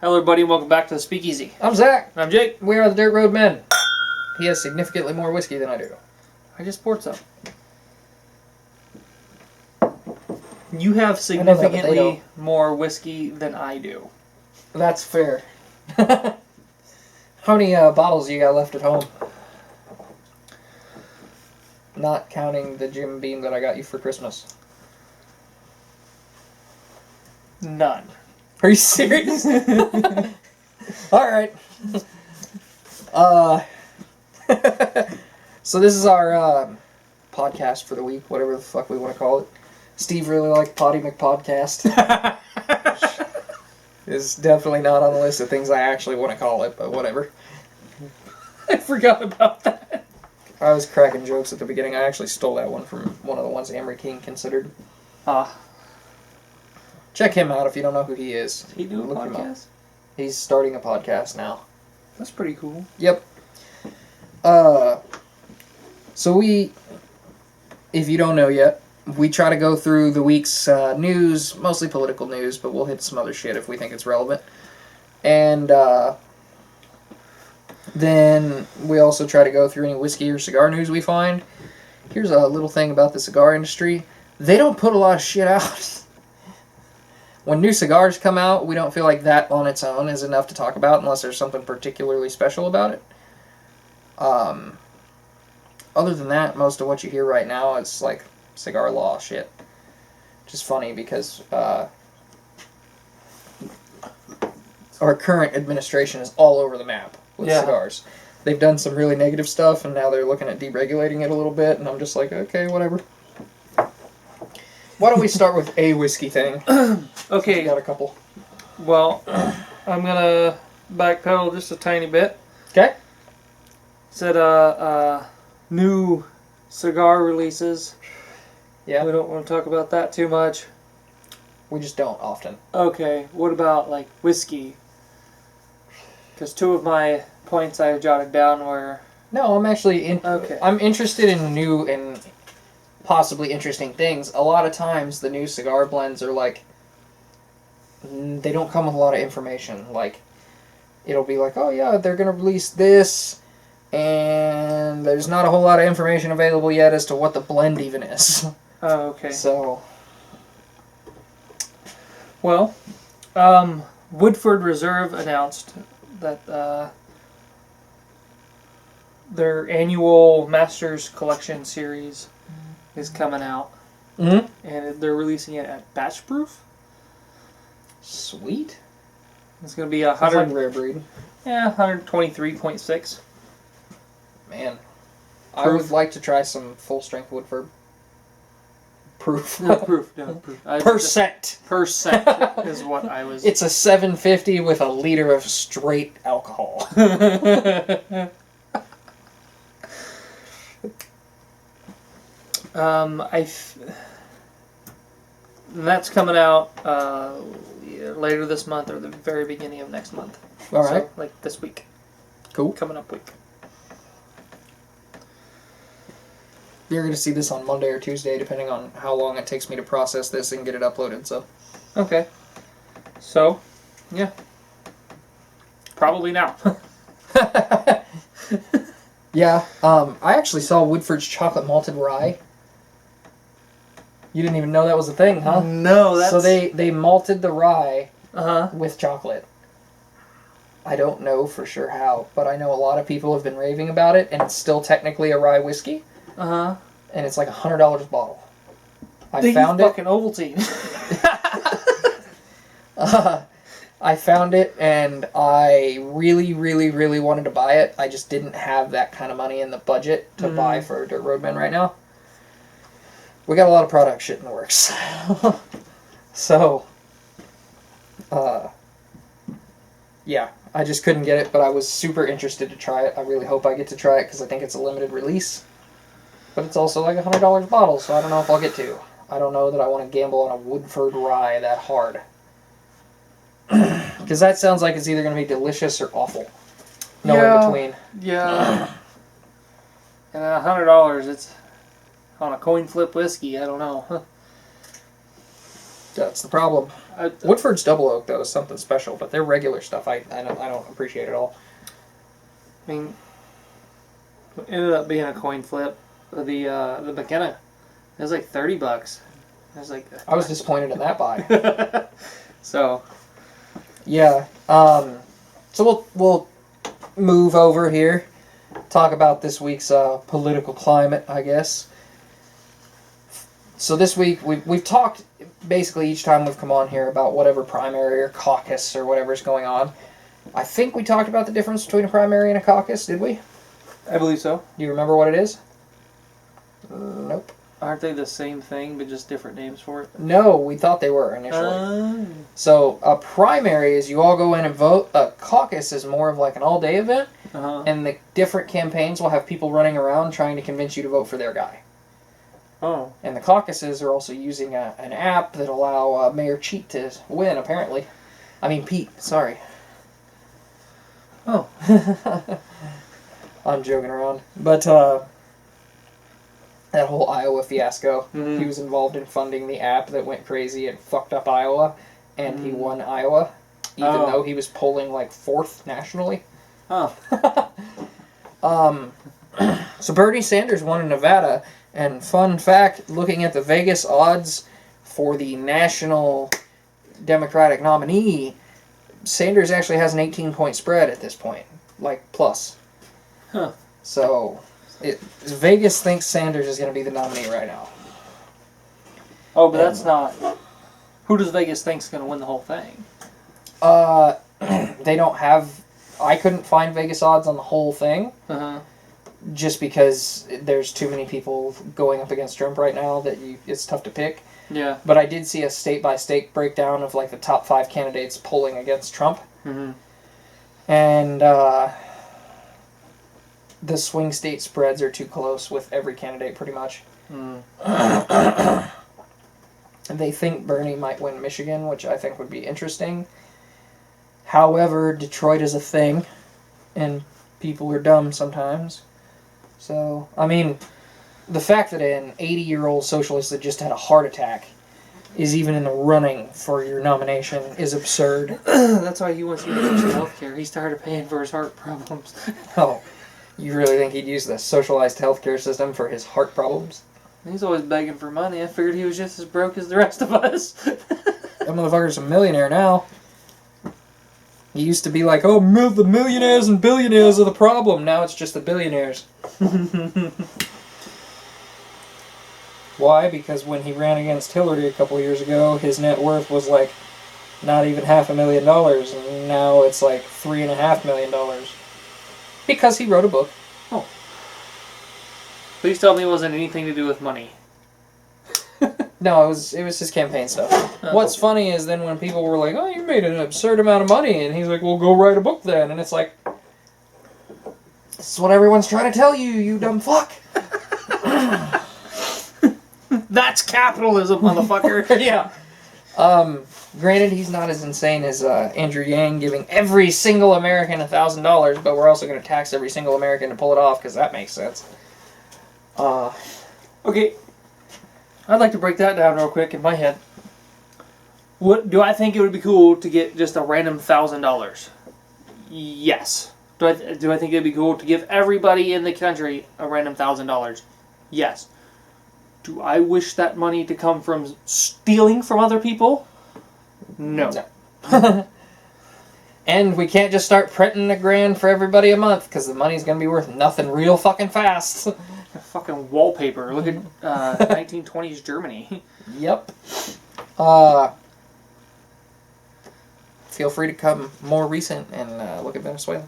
Hello everybody and welcome back to the Speakeasy. I'm Zach. And I'm Jake. We are the Dirt Road Men. He has significantly more whiskey than I do. I just poured some. You have significantly more whiskey than I do. That's fair. How many bottles you got left at home? Not counting the Jim Beam that I got you for Christmas. None. Are you serious? Alright. So this is our podcast for the week, whatever the fuck we want to call it. Steve really liked Potty McPodcast. Is definitely not on the list of things I actually want to call it, but whatever. I forgot about that. I was cracking jokes at the beginning. I actually stole that one from one of the ones Amory King considered. Check him out if you don't know who he is. He do a podcast? He's starting a podcast now. That's pretty cool. Yep. So we, if you don't know yet, we try to go through the week's news, mostly political news, but we'll hit some other shit if we think it's relevant. And then we also try to go through any whiskey or cigar news we find. Here's a little thing about the cigar industry. They don't put a lot of shit out. When new cigars come out, we don't feel like that on its own is enough to talk about unless there's something particularly special about it. Other than that, most of what you hear right now is like cigar law shit. Which is funny because our current administration is all over the map with cigars. They've done some really negative stuff, and now they're looking at deregulating it a little bit, and I'm just like, okay, whatever. Why don't we start with a whiskey thing? Okay. We got a couple. Well, I'm gonna backpedal just a tiny bit. Okay. Said new cigar releases. Yeah. We don't want to talk about that too much. We just don't often. Okay. What about like whiskey? Because two of my points I jotted down were. No, I'm actually Okay. I'm interested in new and possibly interesting things. A lot of times the new cigar blends are like, they don't come with a lot of information. Like, it'll be like, oh yeah, they're going to release this, and there's not a whole lot of information available yet as to what the blend even is. Oh, okay. So, well, Woodford Reserve announced that their annual Masters Collection series is coming out. Mm-hmm. And they're releasing it at batch proof. Sweet. It's going to be That's like rare breed. Yeah, 123.6. Man, Proof. I would like to try some full strength Woodford. Proof. No, proof. Percent. Percent is what I was. It's a 750 with a liter of straight alcohol. That's coming out later this month or the very beginning of next month. All right. So, like this week. Cool. Coming up week. You're going to see this on Monday or Tuesday, depending on how long it takes me to process this and get it uploaded. So. Okay. So, yeah. Probably now. Yeah. I actually saw Woodford's chocolate malted rye. You didn't even know that was a thing, huh? No, that's... So they malted the rye Uh-huh. with chocolate. I don't know for sure how, but I know a lot of people have been raving about it, and it's still technically a rye whiskey. Uh-huh. And it's like $100 a bottle. I found fucking Ovaltine. I found it, and I really, really, really wanted to buy it. I just didn't have that kind of money in the budget to buy for Dirt Roadmen right now. We got a lot of product shit in the works. So, yeah, I just couldn't get it, but I was super interested to try it. I really hope I get to try it, because I think it's a limited release. But it's also like $100 a bottle, so I don't know if I'll get to. I don't know that I want to gamble on a Woodford rye that hard. Because that sounds like it's either going to be delicious or awful. No in between. Yeah. And $100, it's on a coin flip whiskey. I don't know. That's the problem. Woodford's double oak though is something special, but their regular stuff I don't appreciate at all. I mean, it ended up being a coin flip. The McKenna, it was like $30. I was like, I was disappointed in that buy. So, yeah. So we'll move over here, talk about this week's political climate, I guess. So this week we've talked basically each time we've come on here about whatever primary or caucus or whatever's going on. I think we talked about the difference between a primary and a caucus, did we? I believe so. Do you remember what it is? Nope. Aren't they the same thing, but just different names for it? No, we thought they were initially. So a primary is you all go in and vote. A caucus is more of like an all-day event, and the different campaigns will have people running around trying to convince you to vote for their guy. Oh. And the caucuses are also using an app that allow Mayor Cheat to win, apparently. I mean, Pete, sorry. Oh. I'm joking around. But that whole Iowa fiasco, he was involved in funding the app that went crazy and fucked up Iowa, and he won Iowa, even though he was polling like 4th nationally. Oh. So Bernie Sanders won in Nevada, and fun fact, looking at the Vegas odds for the national Democratic nominee, Sanders actually has an 18-point spread at this point, like plus. Huh. So Vegas thinks Sanders is going to be the nominee right now. Oh, but that's not... Who does Vegas think is going to win the whole thing? They don't have... I couldn't find Vegas odds on the whole thing. Just because there's too many people going up against Trump right now that it's tough to pick. Yeah. But I did see a state-by-state breakdown of like the top 5 candidates polling against Trump. And the swing state spreads are too close with every candidate pretty much. They think Bernie might win Michigan, which I think would be interesting. However, Detroit is a thing, and people are dumb sometimes. So, I mean, the fact that an 80-year-old socialist that just had a heart attack is even in the running for your nomination is absurd. That's why he wants you to get your health care. He's tired of paying for his heart problems. Oh, you really think he'd use the socialized healthcare system for his heart problems? He's always begging for money. I figured he was just as broke as the rest of us. That motherfucker's a millionaire now. He used to be like, oh, the millionaires and billionaires are the problem. Now it's just the billionaires. Why? Because when he ran against Hillary a couple years ago, his net worth was like not even $500,000, and now it's like $3.5 million. Because he wrote a book. Oh. Please tell me it wasn't anything to do with money. No, it was his campaign stuff. What's funny is then when people were like, oh, you made an absurd amount of money, and he's like, well, go write a book then. And it's like, this is what everyone's trying to tell you, you dumb fuck. That's capitalism, motherfucker. Yeah. Granted, he's not as insane as Andrew Yang giving every single American $1,000, but we're also going to tax every single American to pull it off, because that makes sense. Okay. I'd like to break that down real quick in my head. What do I think it would be cool to get just a random $1,000? Yes. Do I think it'd be cool to give everybody in the country a random $1,000? Yes. Do I wish that money to come from stealing from other people? No. And we can't just start printing $1,000 for everybody a month, because the money's going to be worth nothing real fucking fast. Fucking wallpaper. Look at 1920s Germany. Yep. Feel free to come more recent and look at Venezuela.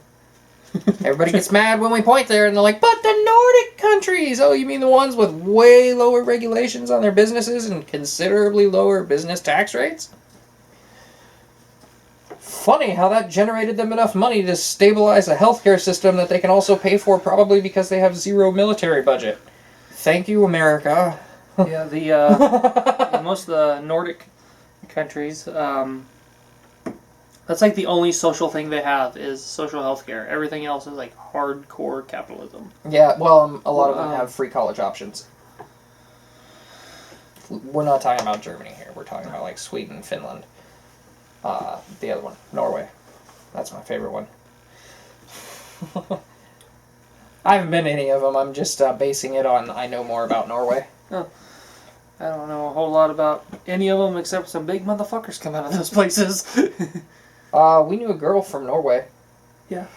Everybody gets mad when we point there, and they're like, but the Nordic countries! Oh, you mean the ones with way lower regulations on their businesses and considerably lower business tax rates? Funny how that generated them enough money to stabilize a healthcare system that they can also pay for, probably because they have zero military budget. Thank you, America. Yeah, the most of the Nordic countries, that's like the only social thing they have is social health care. Everything else is like hardcore capitalism. Yeah, well, a lot of them have free college options. we're not talking about Germany here. We're talking about like Sweden, Finland. The other one, Norway. That's my favorite one. I haven't been to any of them. I'm just basing it on I know more about Norway. Oh. I don't know a whole lot about any of them except some big motherfuckers come out of those places. We knew a girl from Norway. Yeah.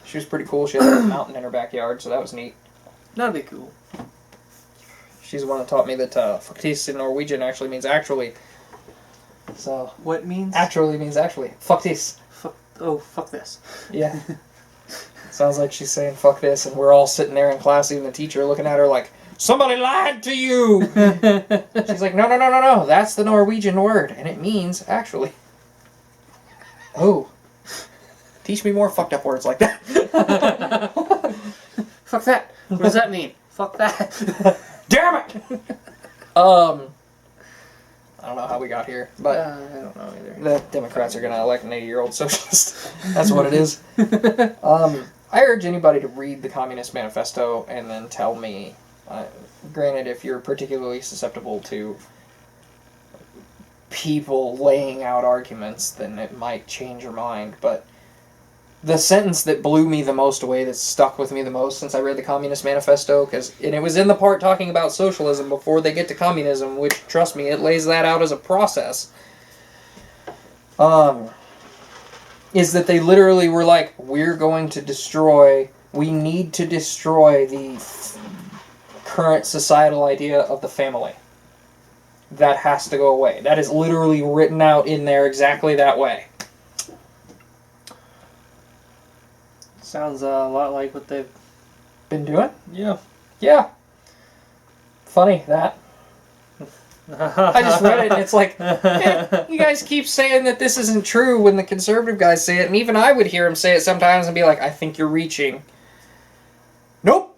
She was pretty cool. She had a mountain in her backyard, so that was neat. That'd be cool. She's the one that taught me that faktis in Norwegian actually means actually. So What means? actually means actually. Faktis. Fuck this. Yeah. Sounds like she's saying fuck this, and we're all sitting there in class, even the teacher looking at her like, somebody lied to you! She's like, no, that's the Norwegian word, and it means actually. Oh. Teach me more fucked up words like that. Fuck that. What does that mean? Fuck that. Damn it! I don't know how we got here, but I don't know either. the Democrats are going to elect an 80-year-old socialist. That's what it is. I urge anybody to read the Communist Manifesto and then tell me, granted, if you're particularly susceptible to people laying out arguments, then it might change your mind, but the sentence that blew me the most away, that stuck with me the most since I read the Communist Manifesto, and it was in the part talking about socialism before they get to communism, which, trust me, it lays that out as a process, is that they literally were like, we need to destroy the current societal idea of the family. That has to go away. That is literally written out in there exactly that way. Sounds a lot like what they've Been doing? Yeah. Yeah. Funny, that. I just read it and it's like, you guys keep saying that this isn't true when the conservative guys say it, and even I would hear them say it sometimes and be like, I think you're reaching. Nope.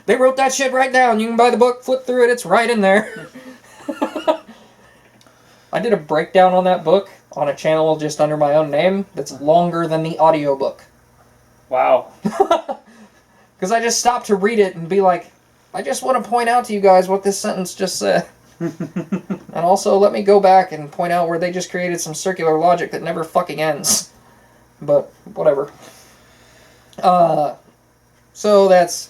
They wrote that shit right down. You can buy the book, flip through it, it's right in there. I did a breakdown on that book on a channel just under my own name that's longer than the audiobook. Wow. Because I just stopped to read it and be like, I just want to point out to you guys what this sentence just said. And also, let me go back and point out where they just created some circular logic that never fucking ends. But, whatever. So that's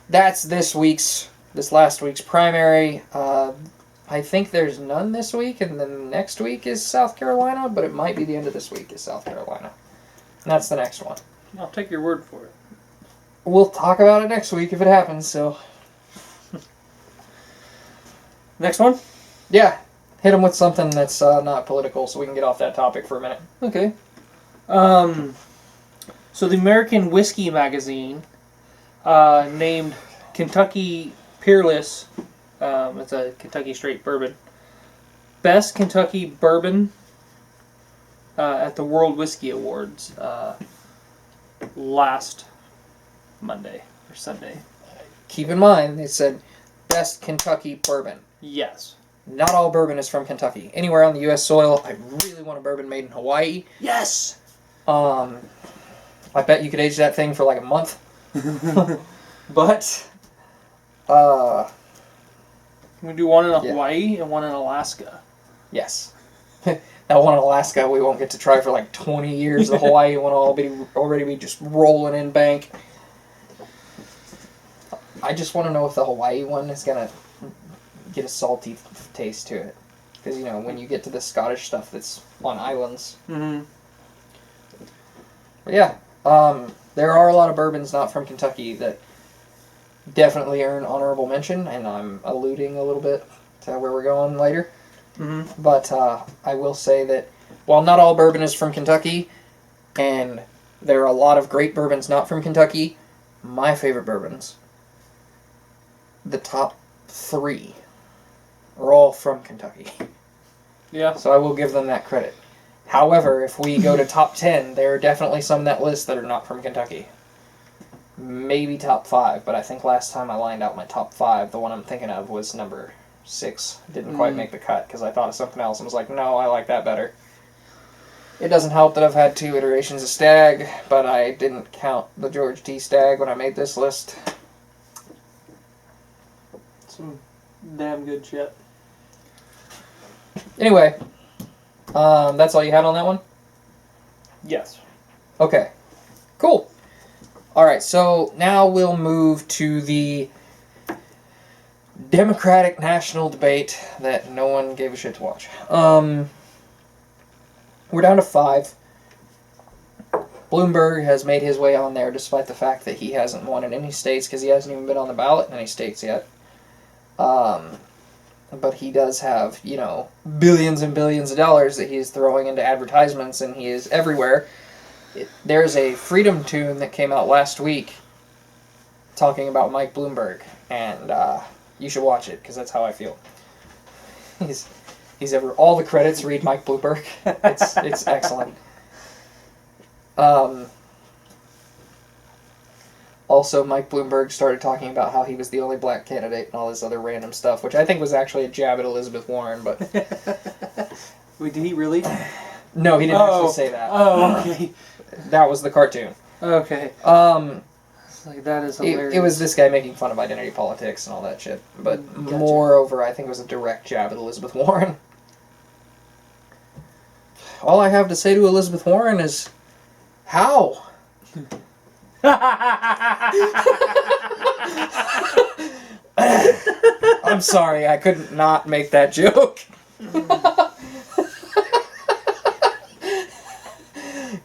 this last week's primary. I think there's none this week, and then next week is South Carolina, but it might be the end of this week is South Carolina. And that's the next one. I'll take your word for it. We'll talk about it next week if it happens, so... Next one? Yeah. Hit them with something that's not political so we can get off that topic for a minute. Okay. So the American Whiskey Magazine named Kentucky Peerless, it's a Kentucky straight bourbon, Best Kentucky Bourbon at the World Whiskey Awards last Monday or Sunday. Keep in mind, they said Best Kentucky Bourbon. Yes. Not all bourbon is from Kentucky. Anywhere on the U.S. soil, I really want a bourbon made in Hawaii. Yes! I bet you could age that thing for like a month. But, we do one in Hawaii and one in Alaska. Yes. That one in Alaska we won't get to try for like 20 years. The Hawaii one will already be just rolling in bank. I just want to know if the Hawaii one is going to get a salty taste to it. Because, you know, when you get to the Scottish stuff that's on islands. Mm-hmm. But yeah, there are a lot of bourbons not from Kentucky that definitely earn honorable mention, and I'm alluding a little bit to where we're going later. Mm-hmm. But I will say that while not all bourbon is from Kentucky, and there are a lot of great bourbons not from Kentucky, my favorite bourbons, the top 3, are all from Kentucky. Yeah. So I will give them that credit. However, if we go to top 10, there are definitely some on that list that are not from Kentucky. Maybe top 5, but I think last time I lined out my top 5, the one I'm thinking of was number 6. Didn't quite make the cut because I thought of something else and was like, no, I like that better. It doesn't help that I've had 2 iterations of Stag, but I didn't count the George T. Stag when I made this list. So damn good shit. Anyway, that's all you had on that one? Yes. Okay. Cool. Alright, so now we'll move to the Democratic national debate that no one gave a shit to watch. We're down to 5. Bloomberg has made his way on there despite the fact that he hasn't won in any states because he hasn't even been on the ballot in any states yet. But he does have, billions and billions of dollars that he is throwing into advertisements, and he is everywhere. There's a Freedom tune that came out last week talking about Mike Bloomberg, and you should watch it because that's how I feel. He's ever all the credits read Mike Bloomberg. It's excellent. Also, Mike Bloomberg started talking about how he was the only black candidate and all this other random stuff, which I think was actually a jab at Elizabeth Warren, but... Wait, did he really? No, he didn't actually say that. Oh, okay. That was the cartoon. Okay. It's like, that is hilarious. It was this guy making fun of identity politics and all that shit. But Gotcha. Moreover, I think it was a direct jab at Elizabeth Warren. All I have to say to Elizabeth Warren is, how? I'm sorry, I couldn't not make that joke.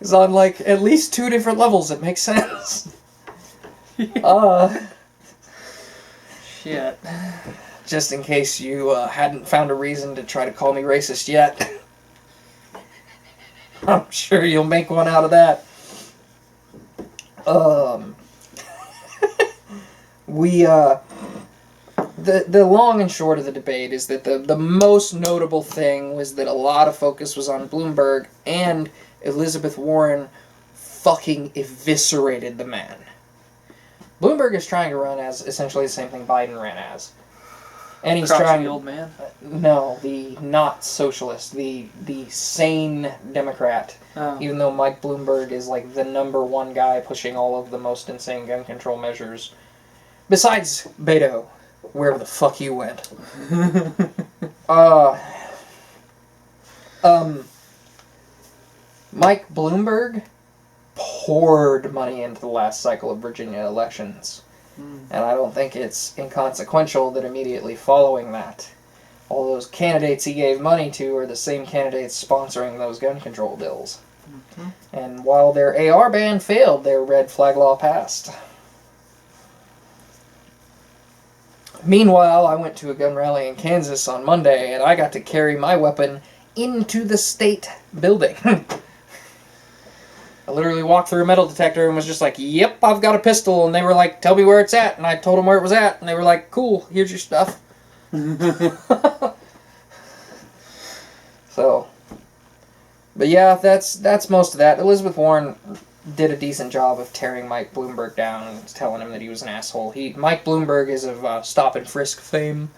It's on, at least 2 different levels. It makes sense. Shit. Just in case you hadn't found a reason to try to call me racist yet. I'm sure you'll make one out of that. The long and short of the debate is that the most notable thing was that a lot of focus was on Bloomberg, and Elizabeth Warren fucking eviscerated the man. Bloomberg is trying to run as essentially the same thing Biden ran as. And he's trying... the old man? No, the not socialist, the sane Democrat. Oh. Even though Mike Bloomberg is the number one guy pushing all of the most insane gun control measures. Besides Beto, wherever the fuck you went. Mike Bloomberg poured money into the last cycle of Virginia elections. And I don't think it's inconsequential that immediately following that, all those candidates he gave money to are the same candidates sponsoring those gun control bills. Mm-hmm. And while their AR ban failed, their red flag law passed. Meanwhile, I went to a gun rally in Kansas on Monday, and I got to carry my weapon into the state building. I literally walked through a metal detector and was just like, yep, I've got a pistol. And they were like, tell me where it's at. And I told them where it was at. And they were like, cool, here's your stuff. So, but yeah, that's most of that. Elizabeth Warren did a decent job of tearing Mike Bloomberg down and telling him that he was an asshole. Mike Bloomberg is of stop and frisk fame.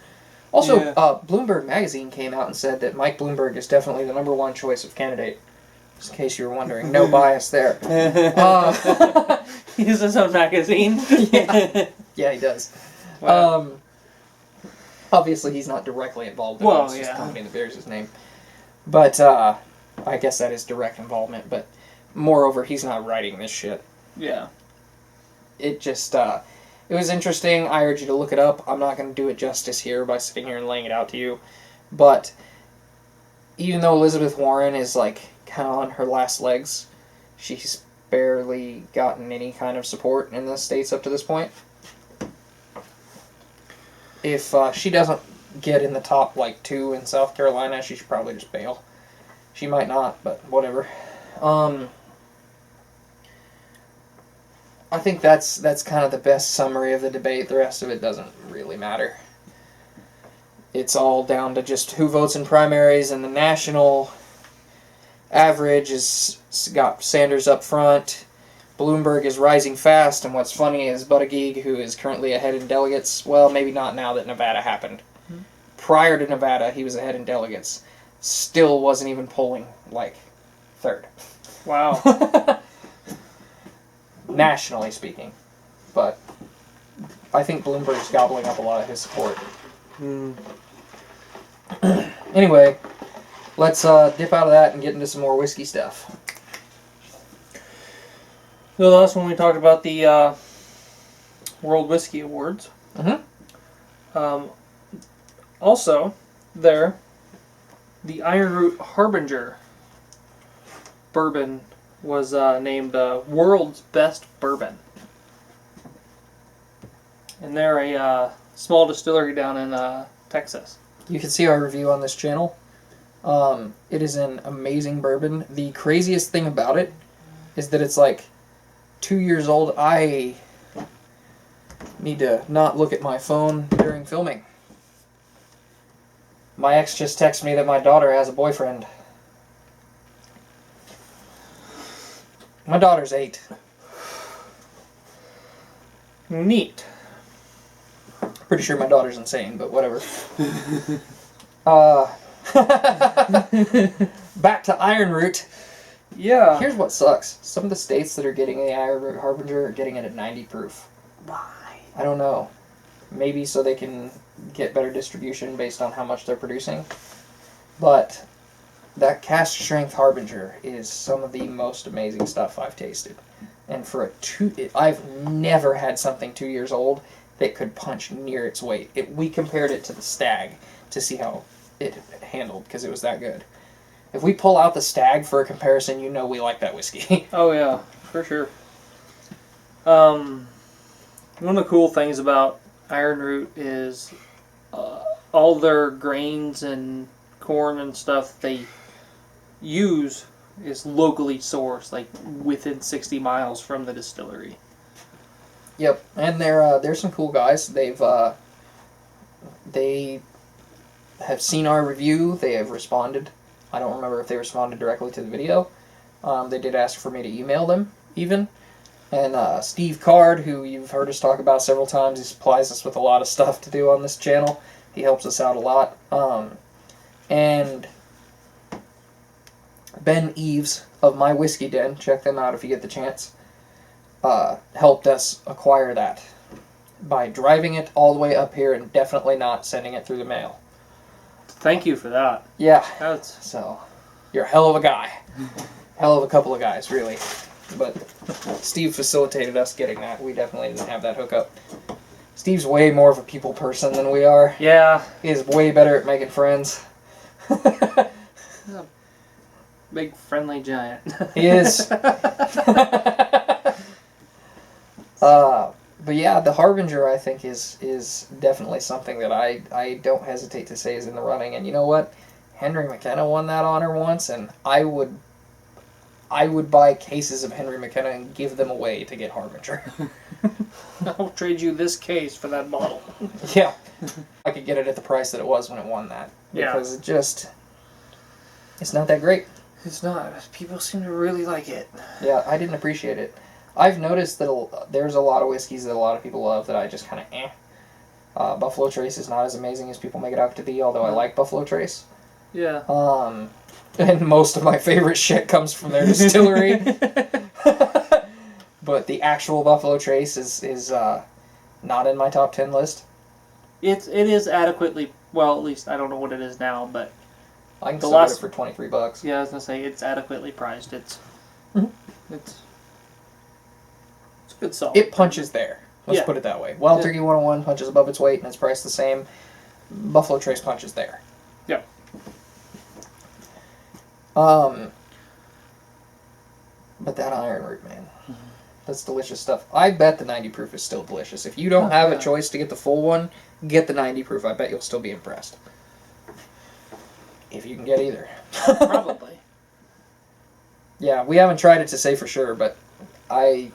Also, yeah. Bloomberg Magazine came out and said that Mike Bloomberg is definitely the number one choice of candidate. Just in case you were wondering. No bias there. He has his own magazine. Yeah, he does. Wow. Obviously, he's not directly involved in it. It's just a company that bears his name. But, I guess that is direct involvement. But, moreover, he's not writing this shit. Yeah. It just, it was interesting. I urge you to look it up. I'm not going to do it justice here by sitting here and laying it out to you. But, even though Elizabeth Warren is, kind of on her last legs, she's barely gotten any kind of support in the states up to this point. If she doesn't get in the top 2 in South Carolina, she should probably just bail. She might not, but whatever. I think that's kind of the best summary of the debate. The rest of it doesn't really matter. It's all down to just who votes in primaries, and the national average has got Sanders up front. Bloomberg is rising fast, and what's funny is Buttigieg, who is currently ahead in delegates, well, maybe not now that Nevada happened. Mm-hmm. Prior to Nevada, he was ahead in delegates. Still wasn't even polling, third. Wow. Nationally speaking. But I think Bloomberg's gobbling up a lot of his support. Mm. Anyway, let's dip out of that and get into some more whiskey stuff. So the last one we talked about the World Whiskey Awards. Mm-hmm. Also, the Iron Root Harbinger bourbon was named World's Best Bourbon. And they're a small distillery down in Texas. You can see our review on this channel. It is an amazing bourbon. The craziest thing about it is that it's like 2 years old. I need to not look at my phone during filming. My ex just texted me that my daughter has a boyfriend. My daughter's 8. Neat. Pretty sure my daughter's insane, but whatever. Back to Iron Root. Yeah. Here's what sucks. Some of the states that are getting the Iron Root Harbinger are getting it at 90 proof. Why? I don't know. Maybe so they can get better distribution based on how much they're producing. But that cask strength Harbinger is some of the most amazing stuff I've tasted. And for I've never had something 2 years old that could punch near its weight. We compared it to the Stag to see how it handled, because it was that good. If we pull out the Stag for a comparison, you know we like that whiskey. Oh yeah, for sure. One of the cool things about Iron Root is all their grains and corn and stuff they use is locally sourced, like within 60 miles from the distillery. Yep, and they're some cool guys. They have seen our review. They have responded. I don't remember if they responded directly to the video. They did ask for me to email them, even. And Steve Card, who you've heard us talk about several times, he supplies us with a lot of stuff to do on this channel. He helps us out a lot. And Ben Eves of My Whiskey Den, check them out if you get the chance, helped us acquire that by driving it all the way up here and definitely not sending it through the mail. Thank you for that. Yeah. That's So, you're a hell of a guy. Hell of a couple of guys, really. But Steve facilitated us getting that. We definitely didn't have that hookup. Steve's way more of a people person than we are. yeah, He is way better at making friends. big friendly giant. He is. But yeah, the Harbinger, I think, is definitely something that I don't hesitate to say is in the running. And you know what? Henry McKenna won that honor once, and I would buy cases of Henry McKenna and give them away to get Harbinger. I'll trade you this case for that bottle. Yeah. I could get it at the price that it was when it won that. Yeah. Because it's not that great. It's not. People seem to really like it. Yeah, I didn't appreciate it. I've noticed that there's a lot of whiskeys that a lot of people love that I just kind of Buffalo Trace is not as amazing as people make it out to be, although I like Buffalo Trace. Yeah. And most of my favorite shit comes from their distillery. But the actual Buffalo Trace is not in my top 10 list. It is adequately, well, at least I don't know what it is now, but I can The sell last- it for $23. yeah, I was gonna say it's adequately priced. It's Mhm. it's good solid. It punches there. Let's Yeah. put it that way. Wild Yeah. Turkey 101 punches above its weight and it's priced the same. Buffalo Trace punches there. Yeah. But that Iron Root, man. That's delicious stuff. I bet the 90 proof is still delicious. If you don't have a choice to get the full one, get the 90 proof. I bet you'll still be impressed. If you can get either. Probably. Yeah, we haven't tried it to say for sure, but I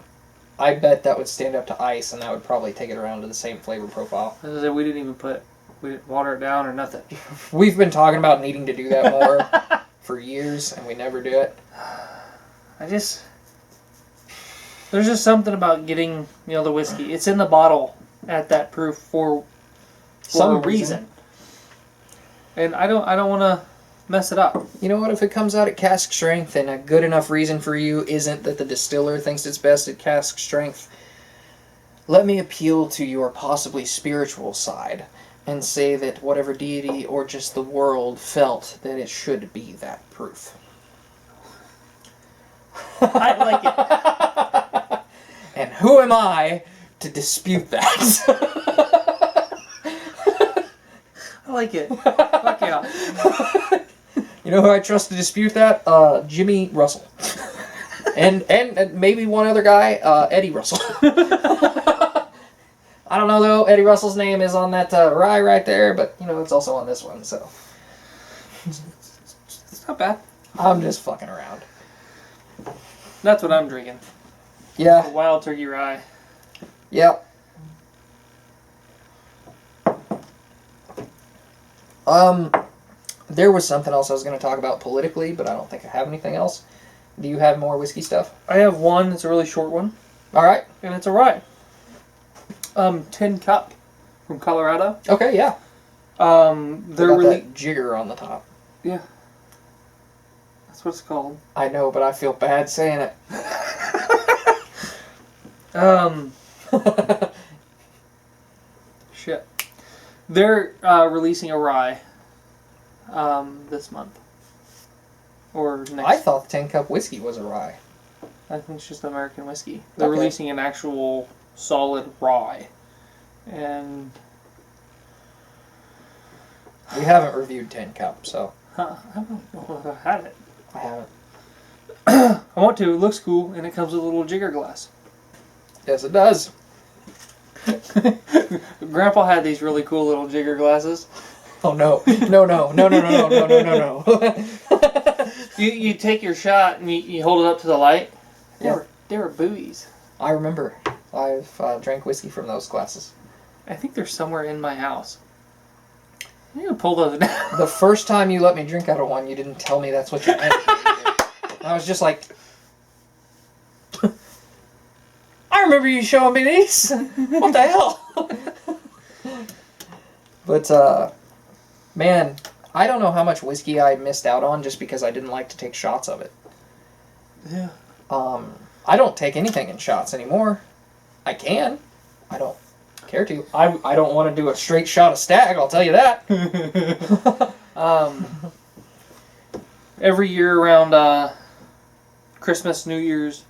bet that would stand up to ice, and that would probably take it around to the same flavor profile. As I said, we didn't water it down or nothing. We've been talking about needing to do that more for years, and we never do it. There's just something about getting, the whiskey. It's in the bottle at that proof for Some a reason. And I don't want to mess it up. You know what? If it comes out at cask strength and a good enough reason for you isn't that the distiller thinks it's best at cask strength, let me appeal to your possibly spiritual side. and say that whatever deity or just the world felt that it should be that proof. I like it. And who am I to dispute that? I like it. Fuck yeah. You know who I trust to dispute that? Jimmy Russell. and maybe one other guy, Eddie Russell. I don't know though. Eddie Russell's name is on that rye right there, but you know it's also on this one, so It's not bad. I'm just fucking around. That's what I'm drinking. Yeah. A wild turkey rye. Yep. There was something else I was going to talk about politically, but I don't think I have anything else. Do you have more whiskey stuff? I have one. It's a really short one, All right. and it's a rye. Tin Cup from Colorado. Okay. Yeah. They're Got really that jigger on the top. yeah. That's what it's called. I know, but I feel bad saying it. Shit. They're releasing a rye this month. Or next. I thought 10 Cup whiskey was a rye. I think it's just American whiskey. They're Okay. releasing an actual solid rye. And We haven't reviewed 10 Cup, so I don't know if I have it. I haven't. I want to. It looks cool, and it comes with a little jigger glass. Yes, it does. Grandpa had these really cool little jigger glasses. Oh no! No! You take your shot and you hold it up to the light. Yeah. They were buoys. I remember. I've drank whiskey from those glasses. I think they're somewhere in my house. I'm gonna pull those down. The first time you let me drink out of one, you didn't tell me that's what you meant. I was just like, I remember you showing me these. What the hell? But man, I don't know how much whiskey I missed out on just because I didn't like to take shots of it. Yeah. I don't take anything in shots anymore. I can. I don't care to. I don't want to do a straight shot of Stag, I'll tell you that. Every year around Christmas, New Year's,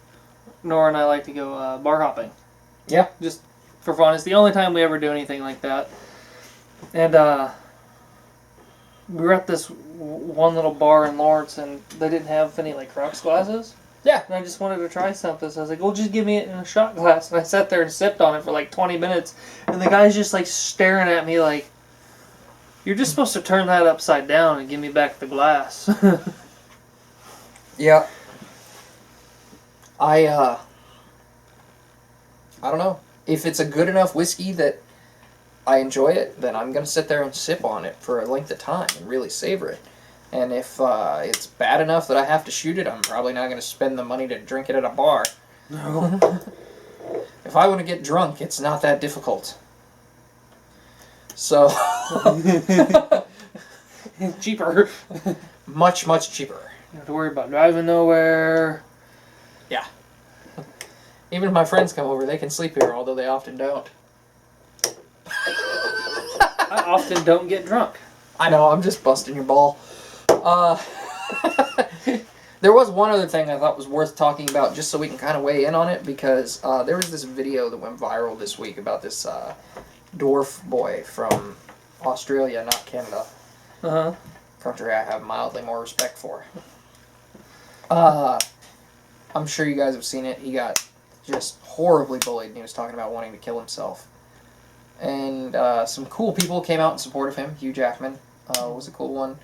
Nora and I like to go bar hopping. Yeah. Just for fun. It's the only time we ever do anything like that. And we were at this one little bar in Lawrence, and they didn't have any like rocks glasses. Yeah. And I just wanted to try something, so I was like, well, just give me it in a shot glass. And I sat there and sipped on it for like 20 minutes, and the guy's just like staring at me like, you're just supposed to turn that upside down and give me back the glass. Yeah. I don't know. If it's a good enough whiskey that I enjoy it, then I'm going to sit there and sip on it for a length of time and really savor it. And if it's bad enough that I have to shoot it, I'm probably not going to spend the money to drink it at a bar. No. If I want to get drunk, it's not that difficult. So, Cheaper. much, much cheaper. You don't have to worry about driving nowhere. Yeah. Even if my friends come over, they can sleep here, although they often don't. I often don't get drunk. I know, I'm just busting your ball. There was one other thing I thought was worth talking about, just so we can kind of weigh in on it, because there was this video that went viral this week about this dwarf boy from Australia, not Canada. Uh-huh. Country I have mildly more respect for. I'm sure you guys have seen it. He got just horribly bullied, and he was talking about wanting to kill himself. And some cool people came out in support of him. Hugh Jackman was a cool one.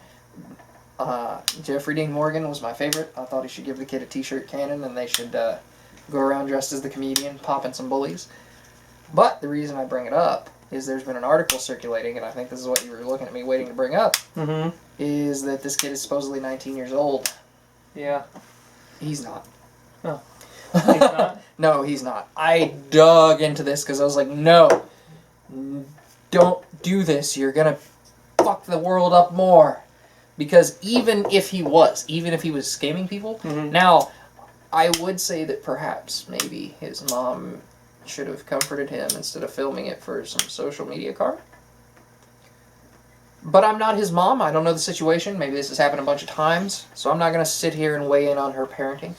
Jeffrey Dean Morgan was my favorite. I thought he should give the kid a t-shirt cannon, and they should go around dressed as the comedian, popping some bullies. But the reason I bring it up is there's been an article circulating, and I think this is what you were looking at me waiting to bring up, is that this kid is supposedly 19 years old. Yeah. He's not. Oh. He's not? No, he's not. I dug into this because I was like, no, don't do this. You're going to fuck the world up more. Because even if he was scamming people, now, I would say that perhaps maybe his mom should have comforted him instead of filming it for some social media karma. But I'm not his mom. I don't know the situation. Maybe this has happened a bunch of times. So I'm not going to sit here and weigh in on her parenting.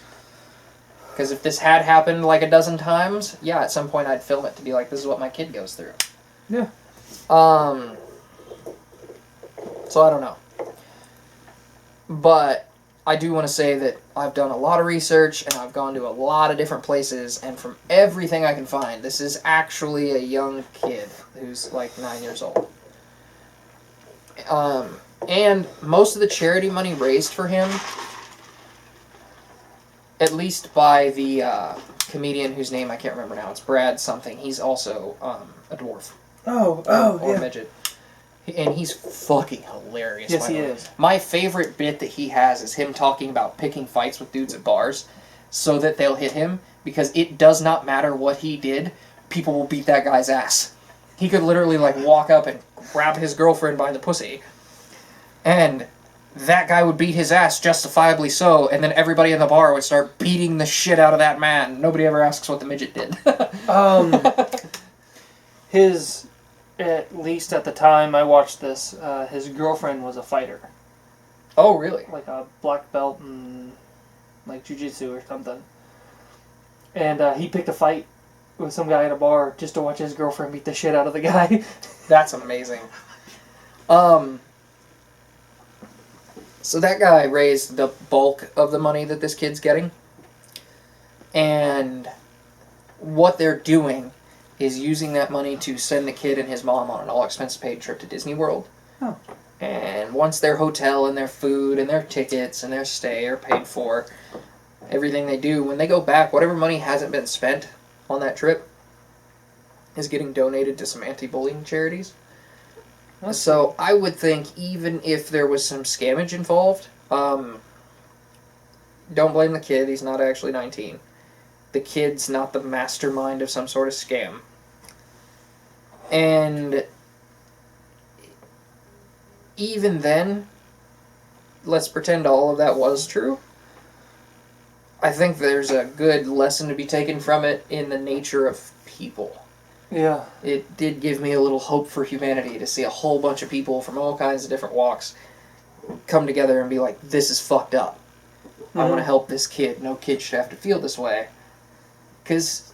Because if this had happened like a dozen times, yeah, at some point I'd film it to be like, this is what my kid goes through. Yeah. So I don't know. But I do want to say that I've done a lot of research and I've gone to a lot of different places, and from everything I can find, this is actually a young kid who's like 9 years old. And most of the charity money raised for him, at least by the comedian whose name I can't remember now, it's Brad something. He's also a dwarf. Or yeah. midget. And he's fucking hilarious. Yes, he is. My favorite bit that he has is him talking about picking fights with dudes at bars so that they'll hit him, because it does not matter what he did, people will beat that guy's ass. He could literally like walk up and grab his girlfriend by the pussy, and that guy would beat his ass, justifiably so, and then everybody in the bar would start beating the shit out of that man. Nobody ever asks what the midget did. His, at least at the time I watched this, his girlfriend was a fighter. Oh, really? Like a black belt in like jiu-jitsu or something. And he picked a fight with some guy at a bar just to watch his girlfriend beat the shit out of the guy. That's amazing. So that guy raised the bulk of the money that this kid's getting. And what they're doing is using that money to send the kid and his mom on an all-expense-paid trip to Disney World. Oh. And once their hotel and their food and their tickets and their stay are paid for, everything they do, when they go back, whatever money hasn't been spent on that trip is getting donated to some anti-bullying charities. So I would think even if there was some scammage involved, don't blame the kid, he's not actually 19. The kid's not the mastermind of some sort of scam. And even then, let's pretend all of that was true. I think there's a good lesson to be taken from it in the nature of people. Yeah. It did give me a little hope for humanity to see a whole bunch of people from all kinds of different walks come together and be like, this is fucked up. I want to help this kid. No kid should have to feel this way. Because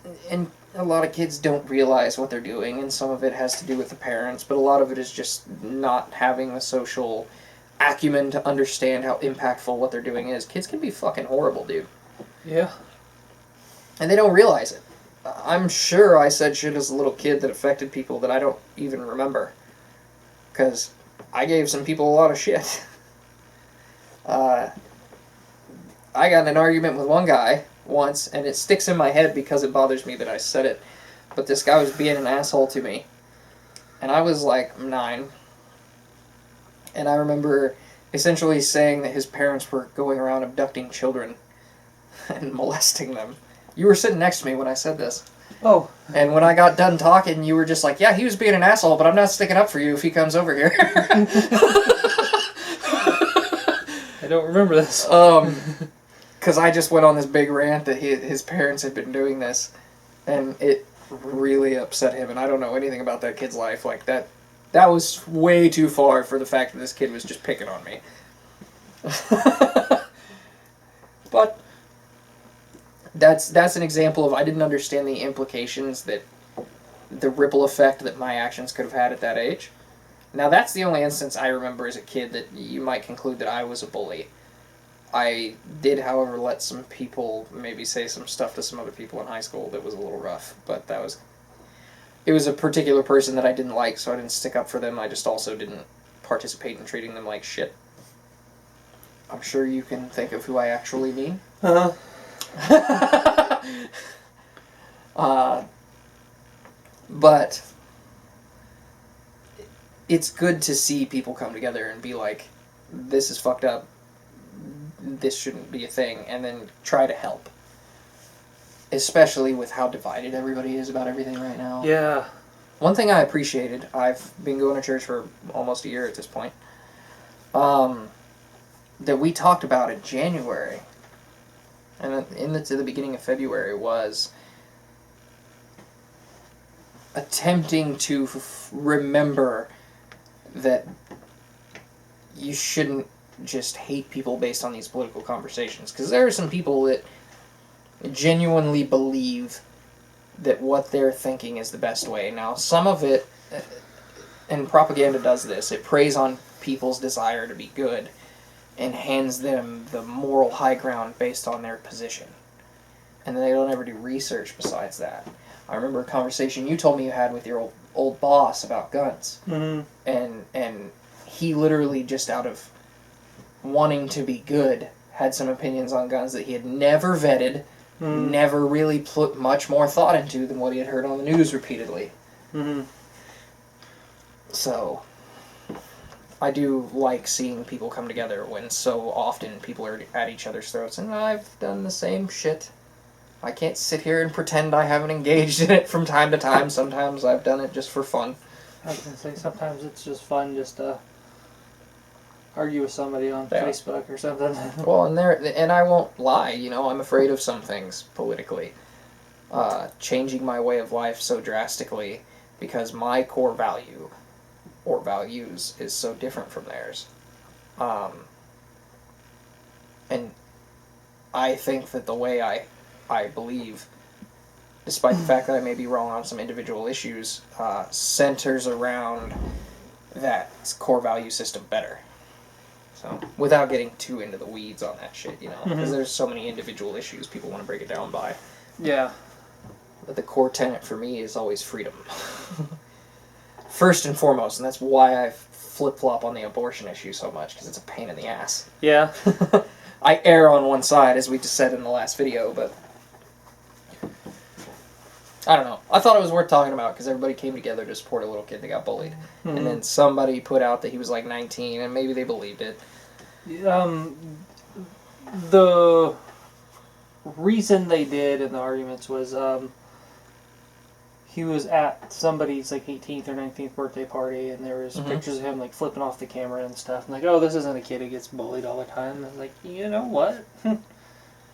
a lot of kids don't realize what they're doing, and some of it has to do with the parents, but a lot of it is just not having the social acumen to understand how impactful what they're doing is. Kids can be fucking horrible, dude. Yeah. And they don't realize it. I'm sure I said shit as a little kid that affected people that I don't even remember. Because I gave some people a lot of shit. I got in an argument with one guy once, and it sticks in my head because it bothers me that I said it. But this guy was being an asshole to me. And I was like 9. And I remember essentially saying that his parents were going around abducting children and molesting them. You were sitting next to me when I said this. Oh. And when I got done talking, you were just like, yeah, he was being an asshole, but I'm not sticking up for you if he comes over here. I don't remember this. Because I just went on this big rant that his parents had been doing this, and it really upset him, and I don't know anything about that kid's life. Like, that was way too far for the fact that this kid was just picking on me. But that's an example of I didn't understand the implications that the ripple effect that my actions could have had at that age. Now, that's the only instance I remember as a kid that you might conclude that I was a bully. I did, however, let some people maybe say some stuff to some other people in high school that was a little rough, but it was a particular person that I didn't like, so I didn't stick up for them. I just also didn't participate in treating them like shit. I'm sure you can think of who I actually mean. Uh-huh. But it's good to see people come together and be like, this is fucked up, this shouldn't be a thing, and then try to help. Especially with how divided everybody is about everything right now. Yeah. One thing I appreciated, I've been going to church for almost a year at this point, that we talked about in January, and to the beginning of February, was attempting to remember that you shouldn't just hate people based on these political conversations, because there are some people that genuinely believe that what they're thinking is the best way. Now, some of it, and propaganda does this, it preys on people's desire to be good and hands them the moral high ground based on their position. And they don't ever do research besides that. I remember a conversation you told me you had with your old boss about guns. Mm-hmm. And he literally, just out of wanting to be good, had some opinions on guns that he had never vetted, never really put much more thought into than what he had heard on the news repeatedly. Mm-hmm. So, I do like seeing people come together when so often people are at each other's throats, and I've done the same shit. I can't sit here and pretend I haven't engaged in it from time to time. Sometimes I've done it just for fun. I was going to say, sometimes it's just fun just to argue with somebody on Facebook or something. Well, and I won't lie, I'm afraid of some things politically. Changing my way of life so drastically because my core value or values is so different from theirs. And I think that the way I believe, despite the fact that I may be wrong on some individual issues, centers around that core value system better. So, without getting too into the weeds on that shit, because there's so many individual issues people want to break it down by. Yeah. But the core tenet for me is always freedom. First and foremost, and that's why I flip-flop on the abortion issue so much, because it's a pain in the ass. Yeah. I err on one side, as we just said in the last video, but I don't know. I thought it was worth talking about because everybody came together to support a little kid that got bullied. Mm-hmm. And then somebody put out that he was like 19, and maybe they believed it. The reason they did in the arguments was he was at somebody's like 18th or 19th birthday party, and there was pictures of him like flipping off the camera and stuff. And like, oh, this isn't a kid who gets bullied all the time. And I was like, you know what?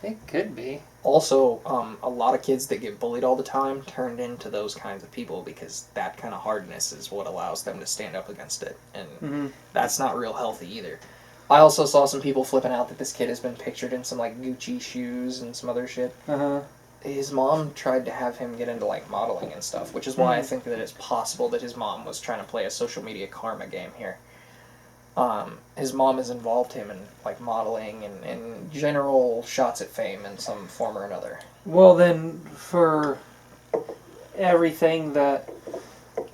It could be. Also, a lot of kids that get bullied all the time turned into those kinds of people because that kind of hardness is what allows them to stand up against it. And that's not real healthy either. I also saw some people flipping out that this kid has been pictured in some like Gucci shoes and some other shit. His mom tried to have him get into like modeling and stuff, which is why I think that it's possible that his mom was trying to play a social media karma game here. His mom has involved him in like modeling and general shots at fame in some form or another. Well, then, for everything that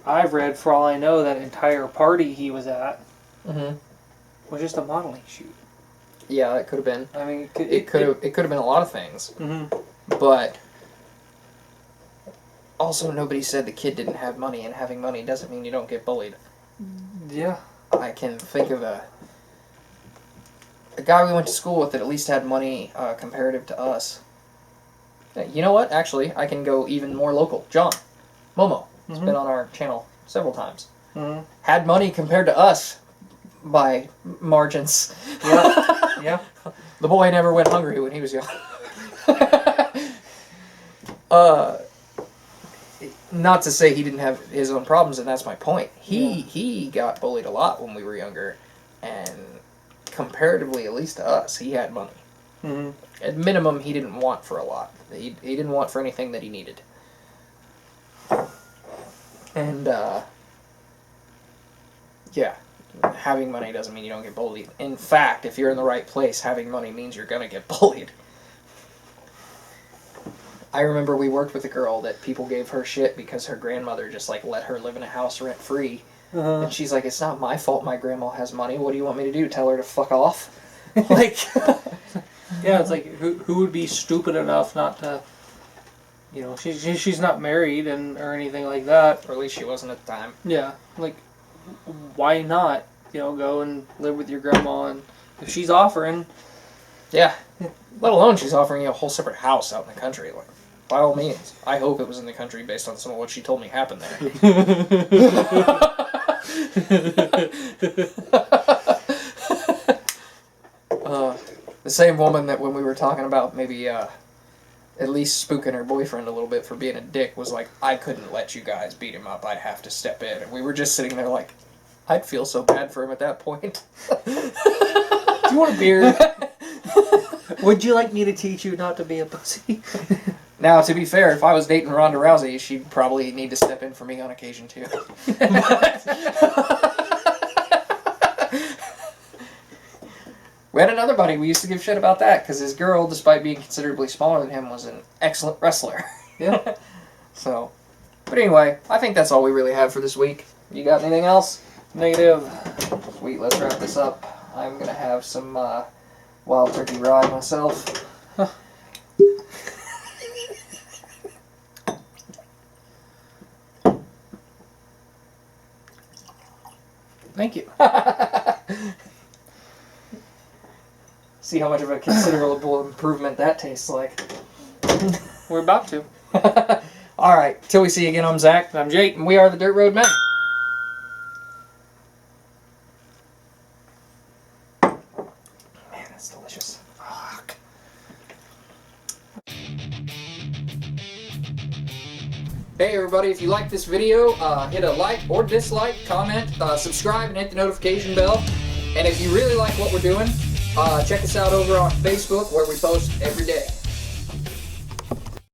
I've read, for all I know, that entire party he was at was just a modeling shoot. Yeah, it could have been. I mean, it could have been a lot of things. But also, nobody said the kid didn't have money, and having money doesn't mean you don't get bullied. Yeah. I can think of a guy we went to school with that at least had money comparative to us. You know what? Actually, I can go even more local. John. Momo. He's been on our channel several times. Had money compared to us by margins. Yeah. Yeah. The boy never went hungry when he was young. Not to say he didn't have his own problems, and that's my point. He got bullied a lot when we were younger, and comparatively, at least to us, he had money. At minimum, he didn't want for a lot. He didn't want for anything that he needed. And, yeah, having money doesn't mean you don't get bullied. In fact, if you're in the right place, having money means you're gonna get bullied. I remember we worked with a girl that people gave her shit because her grandmother just, like, let her live in a house rent-free. And she's like, it's not my fault my grandma has money. What do you want me to do? Tell her to fuck off? Like... Yeah, it's like, who would be stupid enough not to... You know, she's not married or anything like that. Or at least she wasn't at the time. Yeah, like, why not, go and live with your grandma, and if she's offering... Yeah. Let alone she's offering you a whole separate house out in the country. Like, by all means. I hope it was in the country based on some of what she told me happened there. The same woman that when we were talking about maybe at least spooking her boyfriend a little bit for being a dick was like, I couldn't let you guys beat him up. I'd have to step in. And we were just sitting there like, I'd feel so bad for him at that point. Do you want a beer? Would you like me to teach you not to be a pussy? Now, to be fair, if I was dating Ronda Rousey, she'd probably need to step in for me on occasion, too. We had another buddy, we used to give shit about that, because his girl, despite being considerably smaller than him, was an excellent wrestler. Yeah. So, but anyway, I think that's all we really have for this week. You got anything else? Negative. Sweet, let's wrap this up. I'm going to have some wild turkey rye myself. Thank you. See how much of a considerable improvement that tastes like. We're about to. Alright, till we see you again, I'm Zach. I'm Jake. And we are the Dirt Road Men. Man, that's delicious. Fuck. Hey everybody, if you like this video, hit a like or dislike, comment, subscribe, and hit the notification bell. And if you really like what we're doing, check us out over on Facebook, where we post every day.